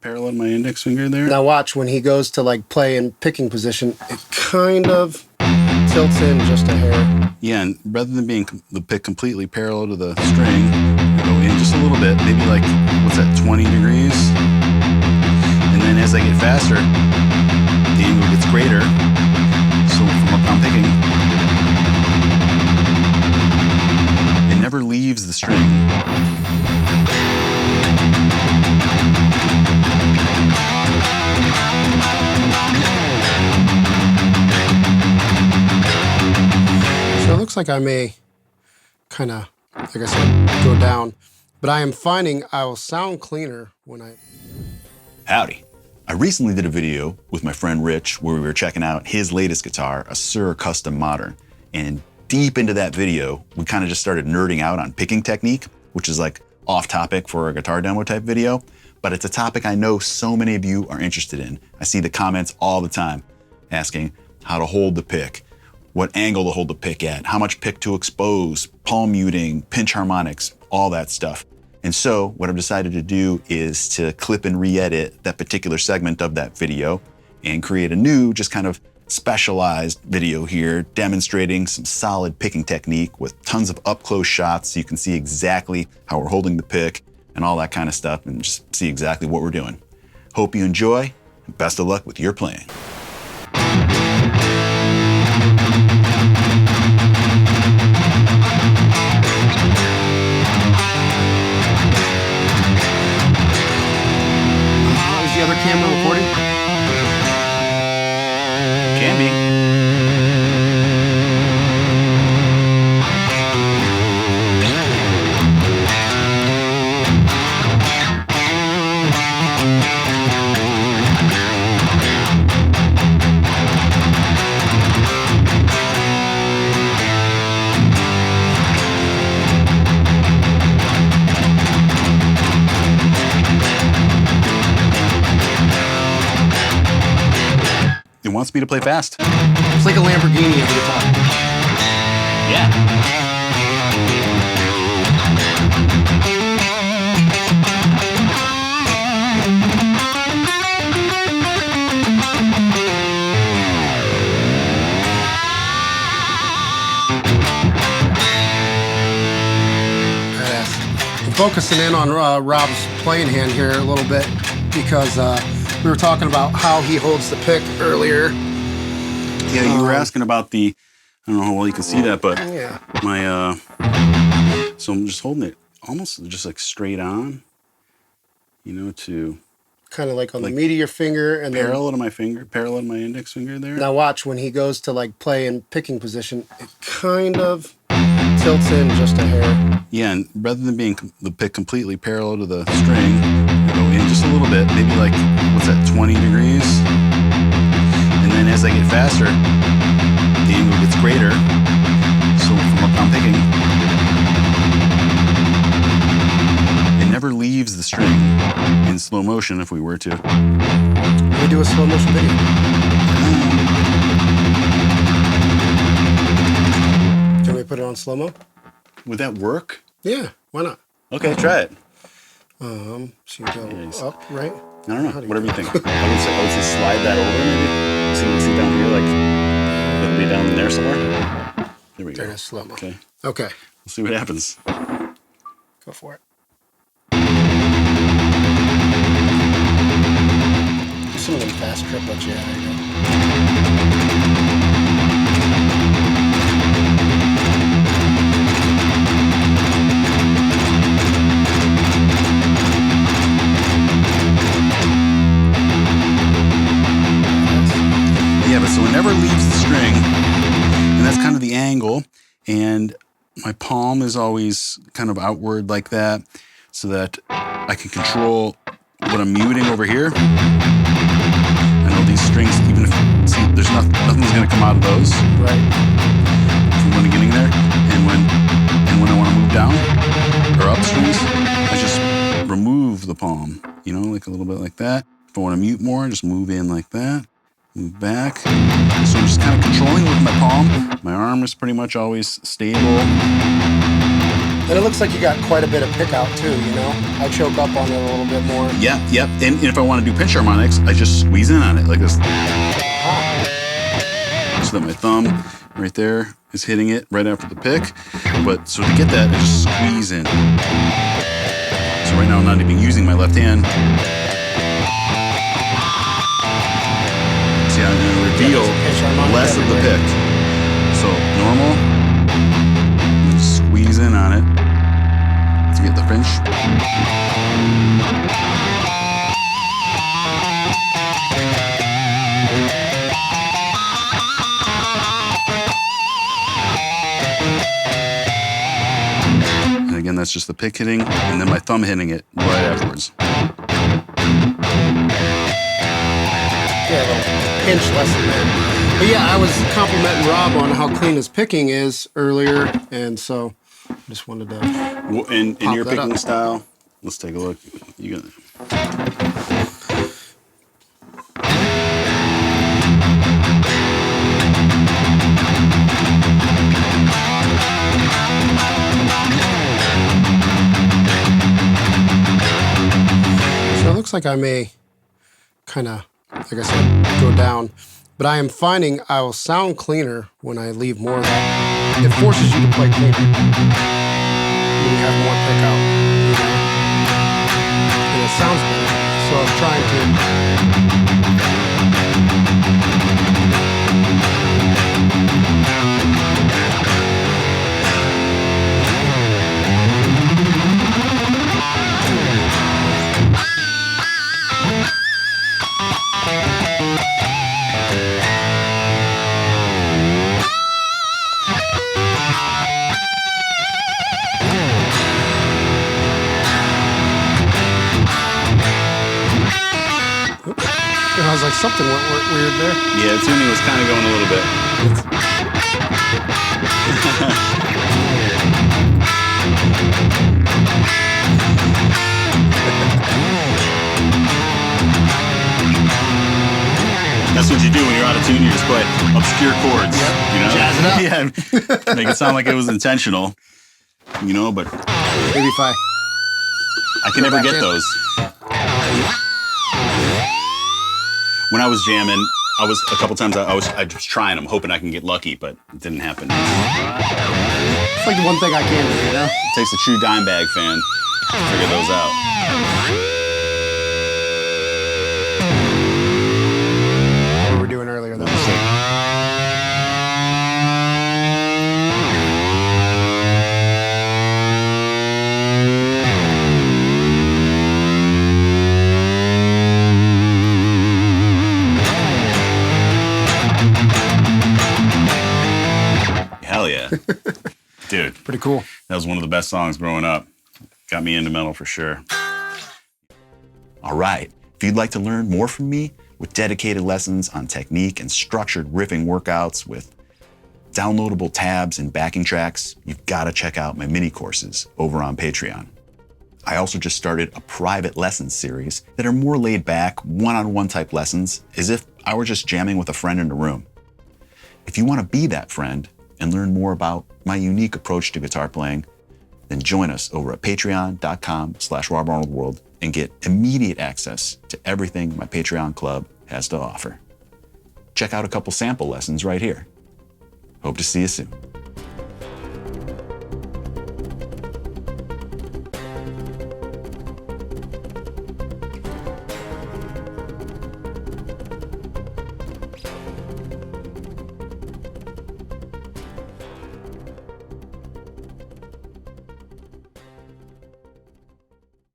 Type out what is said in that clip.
parallel to my index finger there. Now watch, when he goes to like play in picking position, it kind of tilts in just a hair. Yeah, and rather than being the pick completely parallel to the string, I go in just a little bit, maybe like, what's that, 20 degrees? And then as I get faster, the angle gets greater. So from up I'm picking, it never leaves the string. So it looks like I may kind of, like I said, go down, but I am finding I will sound cleaner when I... Howdy. I recently did a video with my friend Rich where we were checking out his latest guitar, a Sur Custom Modern. And deep into that video, we kind of just started nerding out on picking technique, which is like off topic for a guitar demo type video, but it's a topic I know so many of you are interested in. I see the comments all the time asking how to hold the pick, what angle to hold the pick at, how much pick to expose, palm muting, pinch harmonics, all that stuff. And so what I've decided to do is to clip and re-edit that particular segment of that video and create a new, just kind of specialized video here demonstrating some solid picking technique with tons of up-close shots so you can see exactly how we're holding the pick and all that kind of stuff and just see exactly what we're doing. Hope you enjoy, and best of luck with your playing. Is the other camera recording? Can be. It wants me to play fast. It's like a Lamborghini of the guitar. Yeah. I'm focusing in on Rob's playing hand here a little bit because we were talking about how he holds the pick earlier. Yeah, you were asking about the, I don't know how well you can see that, but yeah. my, so I'm just holding it almost just like straight on, you know, to kind of like on the meat of your finger and parallel to my finger, parallel to my index finger there. Now watch, when he goes to like play in picking position, it kind of tilts in just a hair. Yeah, and rather than being the pick completely parallel to the string, I go in just a little bit, maybe like, what's that, 20 degrees? And then as I get faster, the angle gets greater. So from up I'm picking, it never leaves the string in slow motion if we were to. We do a slow motion video. Can we put it on slow-mo? Would that work? Yeah, why not? Okay, try it. So you go up, right? I don't know, whatever you think. I would say slide that over maybe. See down here, like it'll be down there somewhere. There we go. There it is, slow-mo. Okay. Okay. We'll see what happens. Go for it. Some of them fast triplets, yeah, there you go. Yeah, but so it never leaves the string, and that's kind of the angle, and my palm is always kind of outward like that, so that I can control what I'm muting over here. I know these strings, even if, see, there's nothing's gonna come out of those. Right. From the beginning there, and when I want to move down, or up strings, I just remove the palm, you know, like a little bit like that. If I want to mute more, just move in like that. Move back. So I'm just kind of controlling with my palm. My arm is pretty much always stable. And it looks like you got quite a bit of pick out too, you know? I choke up on it a little bit more. Yep. And if I want to do pinch harmonics, I just squeeze in on it like this. So that my thumb right there is hitting it right after the pick. But so to get that, I just squeeze in. So right now I'm not even using my left hand. See, I'm going to reveal less of the pick. So normal, and just squeeze in on it to get the pinch. And again, that's just the pick hitting, and then my thumb hitting it right afterwards. Yeah, a little pinch lesson there. But yeah, I was complimenting Rob on how clean his picking is earlier, and so I just wanted to. Well, in your that picking up. style, let's take a look. You got it. So it looks like I may kind of, like I said, go down. But I am finding I will sound cleaner when I leave more of that. It forces you to play cleaner when you have more pick out, you know? And it sounds better. So I'm trying to. I was like, something went weird there. Yeah, the tuning was kind of going a little bit. That's what you do when you're out of tune. You just play obscure chords. Yep. You know? Jazz it up. Yeah, make it sound like it was intentional. You know, but Maybe if I can never back get in. those. When I was jamming, I was a couple times I was trying them, hoping I can get lucky, but it didn't happen. It's like the one thing I can do, you know? It takes a true dime bag fan to figure those out. What we were doing earlier, though. Hell yeah. Dude, Pretty cool. that was one of the best songs growing up. Got me into metal for sure. All right, if you'd like to learn more from me with dedicated lessons on technique and structured riffing workouts with downloadable tabs and backing tracks, you've got to check out my mini courses over on Patreon. I also just started a private lessons series that are more laid back, one-on-one type lessons, as if I were just jamming with a friend in a room. If you want to be that friend and learn more about my unique approach to guitar playing, then join us over at patreon.com/RobArnoldWorld and get immediate access to everything my Patreon club has to offer. Check out a couple sample lessons right here. Hope to see you soon.